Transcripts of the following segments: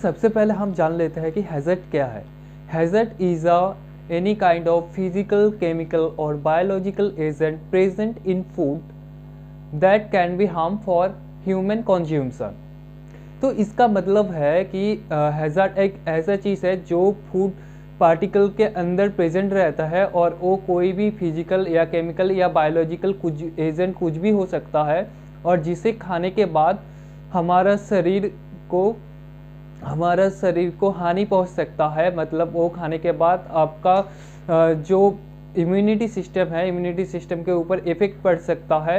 सबसे पहले हम जान लेते हैं कि हैज़र्ड क्या है। Hazard is any kind of physical, chemical और biological agent present in food that can be harm for human consumption. तो इसका मतलब है कि हैज़र्ड एक ऐसा चीज़ है जो फूड पार्टिकल के अंदर प्रेजेंट रहता है, और वो कोई भी फिजिकल या केमिकल या बायोलॉजिकल कुछ एजेंट कुछ भी हो सकता है, और जिसे खाने के बाद हमारा शरीर को हानि पहुंच सकता है। मतलब वो खाने के बाद आपका जो इम्यूनिटी सिस्टम के ऊपर इफेक्ट पड़ सकता है,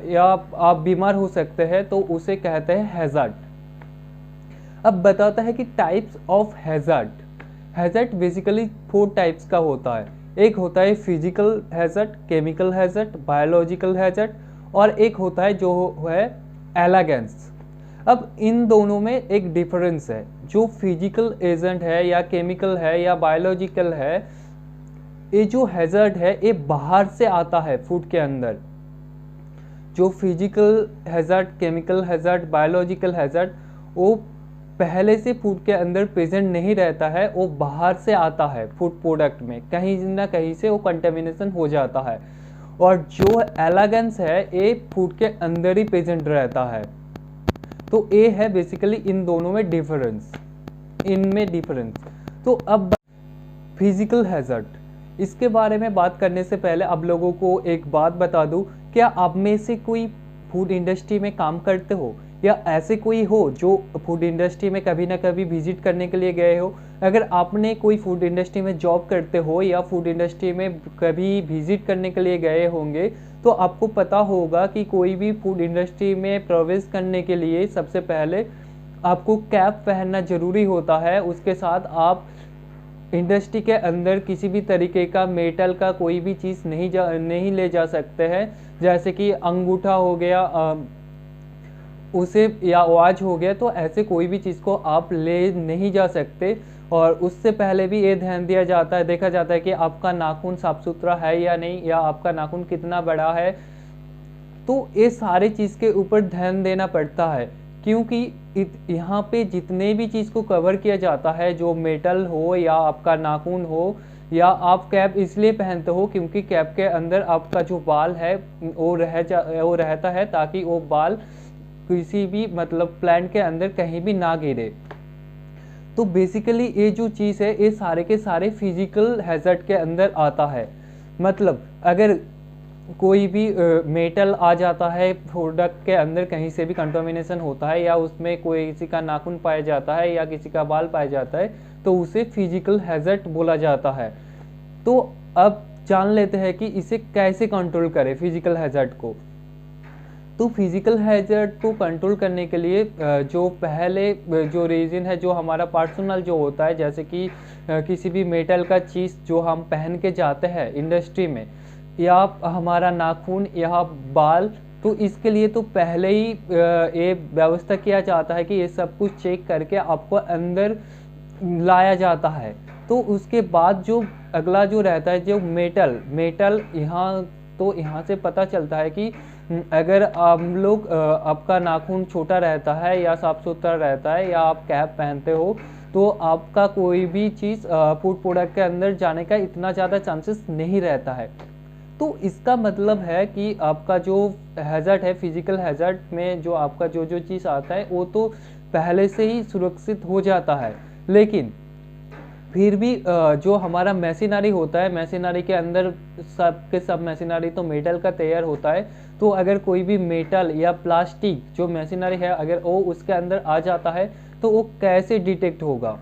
या आप बीमार हो सकते हैं, तो उसे कहते हैं हैज़र्ड। अब बताता है कि types of hazard. Hazard basically 4 types का होता है। एक होता है physical hazard, chemical hazard, biological hazard, और एक होता है जो है एलागेंस। अब इन दोनों में एक डिफरेंस है। जो फिजिकल एजेंट है या केमिकल है या बायोलॉजिकल है, ये जो हैज़र्ड है ये बाहर से आता है फूड के अंदर। जो physical hazard, chemical hazard, biological hazard, वो पहले से फूड के अंदर प्रेजेंट नहीं रहता है, वो बाहर से आता है फूड प्रोडक्ट में, कहीं ना कहीं से वो कंटेमिनेशन हो जाता है। और जो एलागेंस है ये फूड के अंदर ही प्रेजेंट रहता है। तो ये है बेसिकली इन दोनों में डिफरेंस, तो अब फिजिकल हैज़र्ड, इसके बारे में बात करने से पहले आप लोगों को एक बात बता दूं, क्या आप में से कोई फूड इंडस्ट्री में काम करते हो, या ऐसे कोई हो जो फूड इंडस्ट्री में कभी ना कभी विजिट करने के लिए गए हो? अगर आपने कोई फूड इंडस्ट्री में जॉब करते हो या फूड इंडस्ट्री में कभी विजिट करने के लिए गए होंगे, तो आपको पता होगा कि कोई भी फूड इंडस्ट्री में प्रवेश करने के लिए सबसे पहले आपको कैप पहनना ज़रूरी होता है। उसके साथ आप इंडस्ट्री के अंदर किसी भी तरीके का मेटल का कोई भी चीज़ नहीं ले जा सकते हैं, जैसे कि अंगूठा हो गया, उसे या वॉच हो गया, तो ऐसे कोई भी चीज़ को आप ले नहीं जा सकते। और उससे पहले भी ये ध्यान देखा जाता है कि आपका नाखून साफ सुथरा है या नहीं, या आपका नाखून कितना बड़ा है। तो ये सारे चीज़ के ऊपर ध्यान देना पड़ता है, क्योंकि यहाँ पे जितने भी चीज़ को कवर किया जाता है, जो मेटल हो या आपका नाखून हो, या आप कैप इसलिए पहनते हो क्योंकि कैप के अंदर आपका जो बाल है वो रहता है, ताकि वो बाल किसी भी मतलब प्लांट के अंदर कहीं भी ना गिरे। तो बेसिकली ये जो चीज़ है ये सारे के सारे फिजिकल हैज़र्ड के अंदर आता है। मतलब अगर कोई भी मेटल आ जाता है प्रोडक्ट के अंदर, कहीं से भी कंटामिनेशन होता है, या उसमें कोई किसी का नाखून पाया जाता है या किसी का बाल पाया जाता है, तो उसे फिजिकल हैज़र्ड बोला जाता है। तो अब जान लेते हैं कि इसे कैसे कंट्रोल करें फिजिकल हैज़र्ड को। तो फिजिकल हैज़र्ड को कंट्रोल करने के लिए जो पहले जो रीज़न है, जो हमारा पर्सनल जो होता है, जैसे कि किसी भी मेटल का चीज़ जो हम पहन के जाते हैं इंडस्ट्री में, या हमारा नाखून या बाल, तो इसके लिए तो पहले ही ये व्यवस्था किया जाता है कि ये सब कुछ चेक करके आपको अंदर लाया जाता है। तो उसके बाद जो अगला जो रहता है, जो मेटल यहाँ, तो यहाँ से पता चलता है कि अगर आपका नाखून छोटा रहता है या साफ सुथरा रहता है, या आप कैप पहनते हो, तो आपका कोई भी चीज़ फूड प्रोडक्ट के अंदर जाने का इतना ज़्यादा चांसेस नहीं रहता है। तो इसका मतलब है कि आपका जो हैज़र्ड है, फिजिकल हैज़र्ड में जो आपका जो चीज़ आता है वो तो पहले से ही सुरक्षित हो जाता है। लेकिन फिर भी जो हमारा मशीनरी होता है, मशीनरी के अंदर सब मशीनरी तो मेटल का तैयार होता है। तो अगर कोई भी मेटल या प्लास्टिक जो मशीनरी है, अगर वो उसके अंदर आ जाता है, तो वो कैसे डिटेक्ट होगा?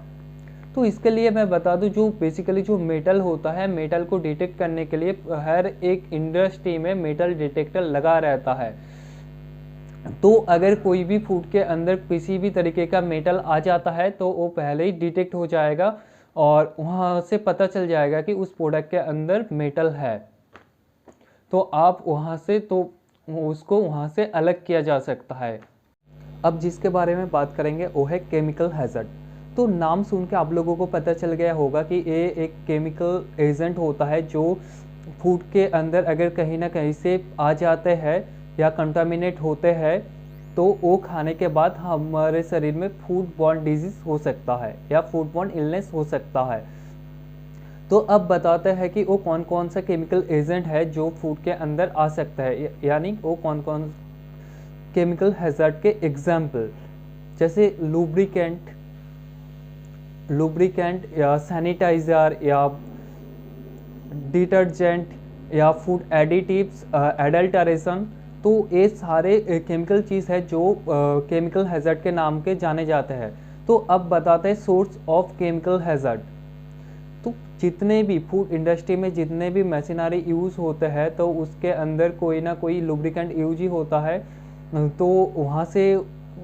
तो इसके लिए मैं बता दूं, जो बेसिकली जो मेटल होता है, मेटल को डिटेक्ट करने के लिए हर एक इंडस्ट्री में मेटल डिटेक्टर लगा रहता है। तो अगर कोई भी फूड के अंदर किसी भी तरीके का मेटल आ जाता है, तो वो पहले ही डिटेक्ट हो जाएगा, और वहाँ से पता चल जाएगा कि उस प्रोडक्ट के अंदर मेटल है। तो आप उसको वहाँ से अलग किया जा सकता है। अब जिसके बारे में बात करेंगे वो है केमिकल हैज़र्ड। तो नाम सुन के आप लोगों को पता चल गया होगा कि ये एक केमिकल एजेंट होता है, जो फूड के अंदर अगर कहीं ना कहीं से आ जाते हैं या कंटामिनेट होते हैं, तो वो खाने के बाद हमारे शरीर में फूड बॉर्न डिजीज हो सकता है या फूड बॉर्न इलनेस हो सकता है। तो अब बताते हैं कि वो कौन कौन सा केमिकल एजेंट है जो फूड के अंदर आ सकता है, यानी वो कौन कौन केमिकल हैज़ार्ड के एग्जाम्पल, जैसे लुब्रिकेंट या सैनिटाइज़र या डिटर्जेंट या फूड एडिटिव्स, एडल्टरेशन। तो ये सारे केमिकल चीज़ है जो केमिकल हैज़ार्ड के नाम के जाने जाते हैं। तो अब बताते हैं सोर्स ऑफ केमिकल हैज़ार्ड। तो जितने भी फूड इंडस्ट्री में जितने भी मशीनरी यूज़ होते हैं तो उसके अंदर कोई ना कोई लुब्रिकेंट यूज ही होता है। तो वहाँ से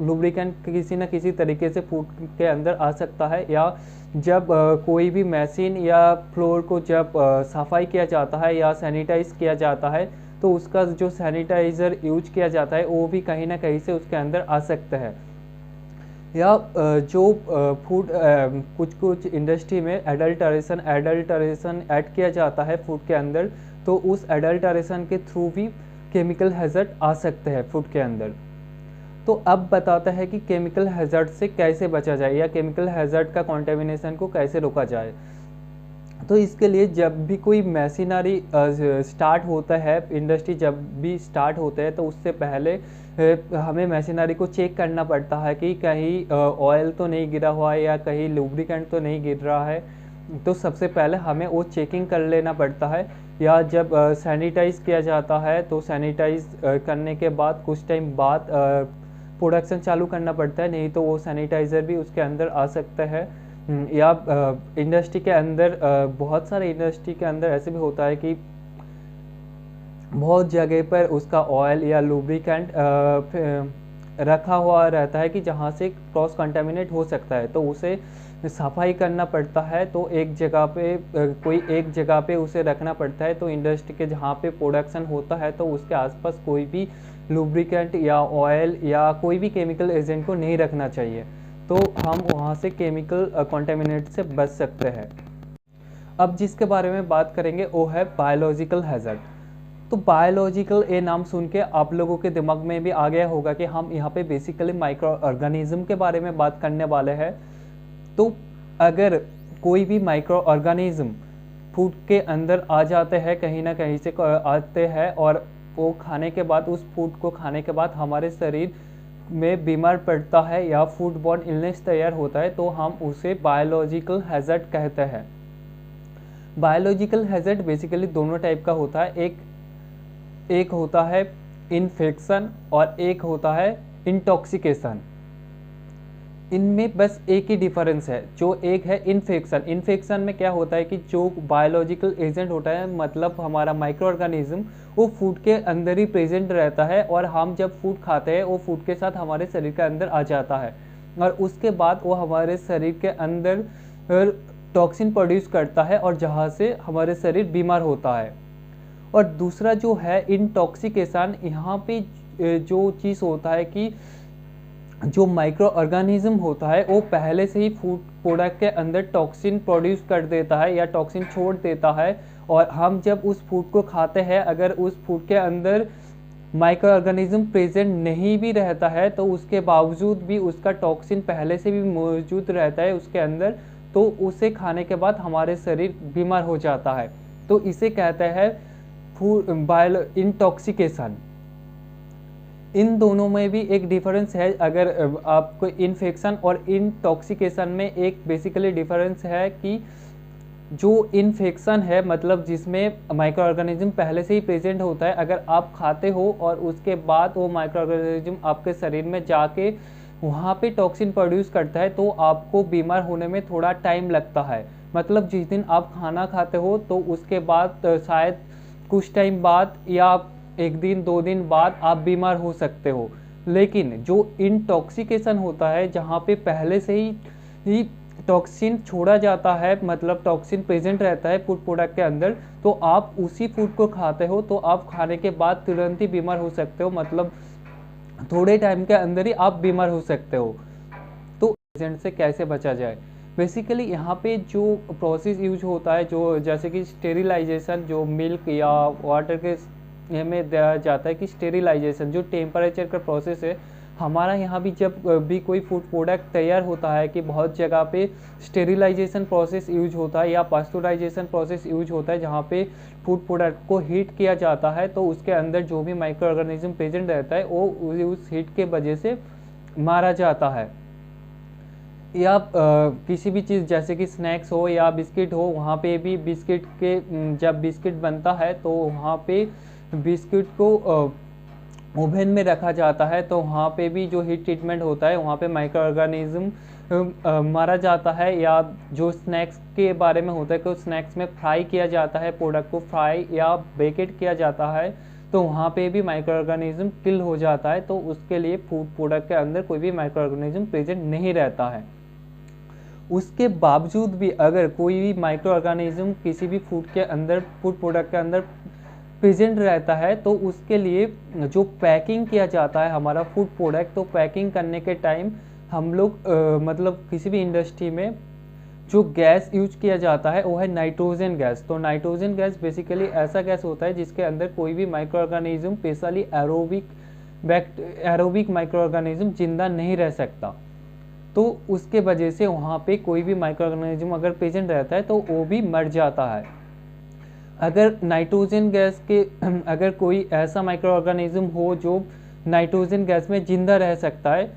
लुब्रिकेंट किसी न किसी तरीके से फूड के अंदर आ सकता है, या जब कोई भी मशीन या फ्लोर को जब सफाई किया जाता है या सैनिटाइज किया जाता है तो उसका जो सैनिटाइज़र यूज किया जाता है वो भी कहीं ना कहीं से उसके अंदर आ सकता है। या जो फूड कुछ कुछ इंडस्ट्री में एडल्टरेशन ऐड किया जाता है फूड के अंदर, तो उस एडल्टरेशन के थ्रू भी केमिकल हैज़ार्ड आ सकते हैं फूड के अंदर। तो अब बताता है कि केमिकल हैज़ार्ड से कैसे बचा जाए या केमिकल हैज़ार्ड का कॉन्टेमिनेशन को कैसे रोका जाए। तो इसके लिए जब भी कोई मशीनरी स्टार्ट होता है, इंडस्ट्री जब भी स्टार्ट होता है तो उससे पहले हमें मशीनरी को चेक करना पड़ता है कि कहीं ऑयल तो नहीं गिरा हुआ है या कहीं लुब्रिकेंट तो नहीं गिर रहा है। तो सबसे पहले हमें वो चेकिंग कर लेना पड़ता है। या जब सैनिटाइज़ किया जाता है तो सैनिटाइज करने के बाद कुछ टाइम बाद प्रोडक्शन चालू करना पड़ता है, नहीं तो वो सैनिटाइज़र भी उसके अंदर आ सकता है। या इंडस्ट्री के अंदर बहुत सारे इंडस्ट्री के अंदर ऐसे भी होता है कि बहुत जगह पर उसका ऑयल या लुब्रिकेंट रखा हुआ रहता है कि जहाँ से क्रॉस कंटामिनेट हो सकता है, तो उसे सफाई करना पड़ता है। तो एक जगह पे कोई एक जगह पे उसे रखना पड़ता है। तो इंडस्ट्री के जहाँ पे प्रोडक्शन होता है तो उसके आसपास कोई भी लुब्रिकेंट या ऑयल या कोई भी केमिकल एजेंट को नहीं रखना चाहिए, तो हम वहाँ से केमिकल कंटामिनेट से बच सकते हैं। अब जिसके बारे में बात करेंगे वो है बायोलॉजिकल हैज़ार्ड। तो बायोलॉजिकल ये नाम सुन के आप लोगों के दिमाग में भी आ गया होगा कि हम यहाँ पे बेसिकली माइक्रो ऑर्गेनिज्म के बारे में बात करने वाले हैं। तो अगर कोई भी माइक्रो ऑर्गेनिज्म फूड के अंदर आ जाते हैं, कहीं ना कहीं से आते हैं, और वो खाने के बाद उस फूड को खाने के बाद हमारे शरीर में बीमार पड़ता है या फूड बॉर्न इलनेस तैयार होता है, तो हम उसे बायोलॉजिकल हैज़ार्ड कहते हैं। बायोलॉजिकल हैज़ार्ड बेसिकली दोनों टाइप का होता है, एक होता है इन्फेक्शन और एक होता है इंटॉक्सिकेशन। इनमें बस एक ही डिफरेंस है, जो एक है इन्फेक्शन। इन्फेक्शन में क्या होता है कि जो बायोलॉजिकल एजेंट होता है, मतलब हमारा माइक्रो ऑर्गेनिज्म, वो फूड के अंदर ही प्रेजेंट रहता है और हम जब फूड खाते हैं वो फूड के साथ हमारे शरीर के अंदर आ जाता है और उसके बाद वो हमारे शरीर के अंदर टॉक्सिन प्रोड्यूस करता है और जहाँ से हमारे शरीर बीमार होता है। और दूसरा जो है इंटॉक्सिकेशन, यहाँ पे जो चीज़ होता है कि जो माइक्रो ऑर्गेनिज्म होता है वो पहले से ही फूड प्रोडक्ट के अंदर टॉक्सिन प्रोड्यूस कर देता है या टॉक्सिन छोड़ देता है, और हम जब उस फूड को खाते हैं अगर उस फूड के अंदर माइक्रो ऑर्गेनिज्म प्रेजेंट नहीं भी रहता है तो उसके बावजूद भी उसका टॉक्सिन पहले से भी मौजूद रहता है उसके अंदर, तो उसे खाने के बाद हमारे शरीर बीमार हो जाता है। तो इसे कहते हैं फूड बायो इंटॉक्सिकेशन। इन दोनों में भी एक डिफरेंस है। अगर आपको इन्फेक्शन और इंटॉक्सिकेशन में एक बेसिकली डिफरेंस है कि जो इन्फेक्शन है, मतलब जिसमें माइक्रो ऑर्गेनिज्म पहले से ही प्रेजेंट होता है, अगर आप खाते हो और उसके बाद वो माइक्रो ऑर्गेनिज्म आपके शरीर में जाके वहाँ पे टॉक्सिन प्रोड्यूस करता है तो आपको बीमार होने में थोड़ा टाइम लगता है। मतलब जिस दिन आप खाना खाते हो तो उसके बाद शायद कुछ टाइम बाद या एक दिन दो दिन बाद आप बीमार हो सकते हो। लेकिन जो इंटॉक्सिकेशन होता है जहाँ पे पहले से ही टॉक्सिन छोड़ा जाता है, मतलब टॉक्सिन प्रेजेंट रहता है फूड प्रोडक्ट के अंदर, तो आप उसी फूड को खाते हो तो आप खाने के बाद तुरंत ही बीमार हो सकते हो, मतलब थोड़े टाइम के अंदर ही आप बीमार हो सकते हो। तो एजेंट से कैसे बचा जाए? बेसिकली यहाँ पे जो प्रोसेस यूज होता है, जो जैसे कि स्टेरिलाइजेशन, जो मिल्क या वाटर के में दिया जाता है कि स्टेरिलाइजेशन जो टेम्परेचर का प्रोसेस है, हमारा यहाँ भी जब भी कोई फूड प्रोडक्ट तैयार होता है कि बहुत जगह पे स्टेरिलाइजेशन प्रोसेस यूज होता है या पास्चुराइजेशन प्रोसेस यूज होता है, जहाँ पे फूड प्रोडक्ट को हीट किया जाता है, तो उसके अंदर जो भी माइक्रो ऑर्गेनिज्म प्रेजेंट रहता है वो उस हीट के वजह से मारा जाता है। या किसी भी चीज़ जैसे कि स्नैक्स हो या बिस्किट हो, वहाँ पे भी बिस्किट के जब बिस्किट बनता है तो वहाँ पे बिस्किट को ओवन में रखा जाता है, तो वहाँ पे भी जो हीट ट्रीटमेंट होता है वहाँ पे माइक्रो ऑर्गेनिज्म मारा जाता है। या जो स्नैक्स के बारे में होता है कि स्नैक्स में फ्राई किया जाता है, प्रोडक्ट को फ्राई या बेकेड किया जाता है, तो वहाँ पे भी माइक्रो ऑर्गेनिज्म किल हो जाता है। तो उसके लिए फूड प्रोडक्ट के अंदर कोई भी माइक्रो ऑर्गेनिज्म प्रेजेंट नहीं रहता है। उसके बावजूद भी अगर कोई भी माइक्रो ऑर्गेनिज्म किसी भी फूड के अंदर, फूड प्रोडक्ट के अंदर प्रेजेंट रहता है, तो उसके लिए जो पैकिंग किया जाता है हमारा फूड प्रोडक्ट, तो पैकिंग करने के टाइम हम लोग मतलब किसी भी इंडस्ट्री में जो गैस यूज किया जाता है वो है नाइट्रोजन गैस। तो नाइट्रोजन गैस बेसिकली ऐसा गैस होता है जिसके अंदर कोई भी micro organism, specially aerobic micro organism जिंदा नहीं रह सकता। तो उसके वजह से वहाँ पे कोई भी माइक्रो ऑर्गेनिज्म अगर प्रेजेंट रहता है तो वो भी मर जाता है। अगर नाइट्रोजन गैस के अगर कोई ऐसा माइक्रो ऑर्गेनिज्म हो जो नाइट्रोजन गैस में जिंदा रह सकता है,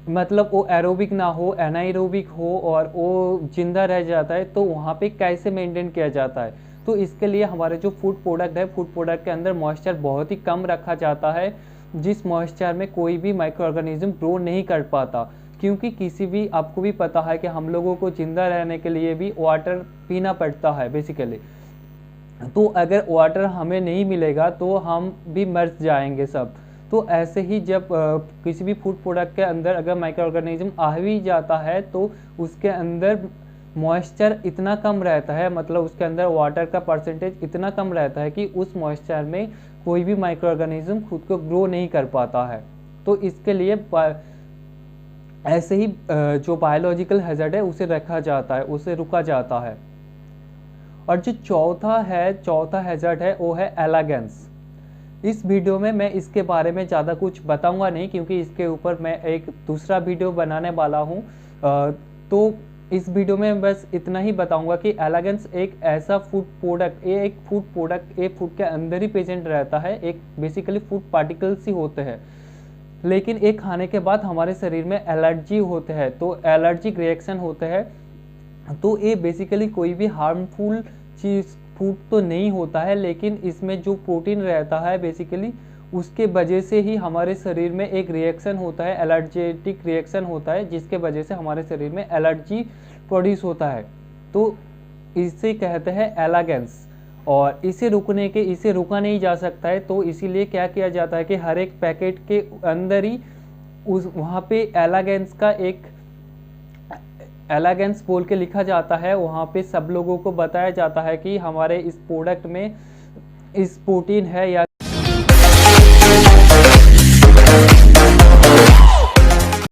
मतलब वो एरोबिक ना हो, एनाएरोबिक हो और वो जिंदा रह जाता है, तो वहाँ पे कैसे मेंटेन किया जाता है? तो इसके लिए हमारे जो फूड प्रोडक्ट है, फूड प्रोडक्ट के अंदर मॉइस्चर बहुत ही कम रखा जाता है, जिस मॉइस्चर में कोई भी माइक्रो ऑर्गेनिज्म ग्रो नहीं कर पाता। क्योंकि किसी भी, आपको भी पता है कि हम लोगों को जिंदा रहने के लिए भी वाटर पीना पड़ता है बेसिकली। तो अगर वाटर हमें नहीं मिलेगा तो हम भी मर जाएंगे सब। तो ऐसे ही जब किसी भी फूड प्रोडक्ट के अंदर अगर माइक्रो ऑर्गेनिज्म आ भी जाता है तो उसके अंदर मॉइस्चर इतना कम रहता है, मतलब उसके अंदर वाटर का परसेंटेज इतना कम रहता है कि उस मॉइस्चर में कोई भी माइक्रो ऑर्गेनिज्म खुद को ग्रो नहीं कर पाता है। तो इसके लिए ऐसे ही जो बायोलॉजिकल हैजर्ड है उसे रखा जाता है, उसे रुका जाता है। और जो चौथा हैजर्ड है वो है एलागेंस। इस वीडियो में मैं इसके बारे में ज़्यादा कुछ बताऊंगा नहीं, क्योंकि इसके ऊपर मैं एक दूसरा वीडियो बनाने वाला हूँ। तो इस वीडियो में बस इतना ही बताऊंगा कि एलागेंस एक ऐसा फूड प्रोडक्ट एक फूड के अंदर ही प्रेजेंट रहता है। एक बेसिकली फूड पार्टिकल्स ही होते हैं, लेकिन एक खाने के बाद हमारे शरीर में एलर्जी होते हैं, तो एलर्जिक रिएक्शन होते हैं। तो ये बेसिकली कोई भी हार्मफुल चीज़ फूड तो नहीं होता है, लेकिन इसमें जो प्रोटीन रहता है बेसिकली उसके वजह से ही हमारे शरीर में एक रिएक्शन होता है, एलर्जेटिक रिएक्शन होता है, जिसके वजह से हमारे शरीर में एलर्जी प्रोड्यूस होता है। तो इसे कहते हैं एलागेंस। और इसे रुका नहीं जा सकता है, तो इसीलिए क्या किया जाता है कि हर एक पैकेट के अंदर ही वहाँ पे एलागेंस बोल के लिखा जाता है। वहाँ पे सब लोगों को बताया जाता है कि हमारे इस प्रोडक्ट में इस प्रोटीन है या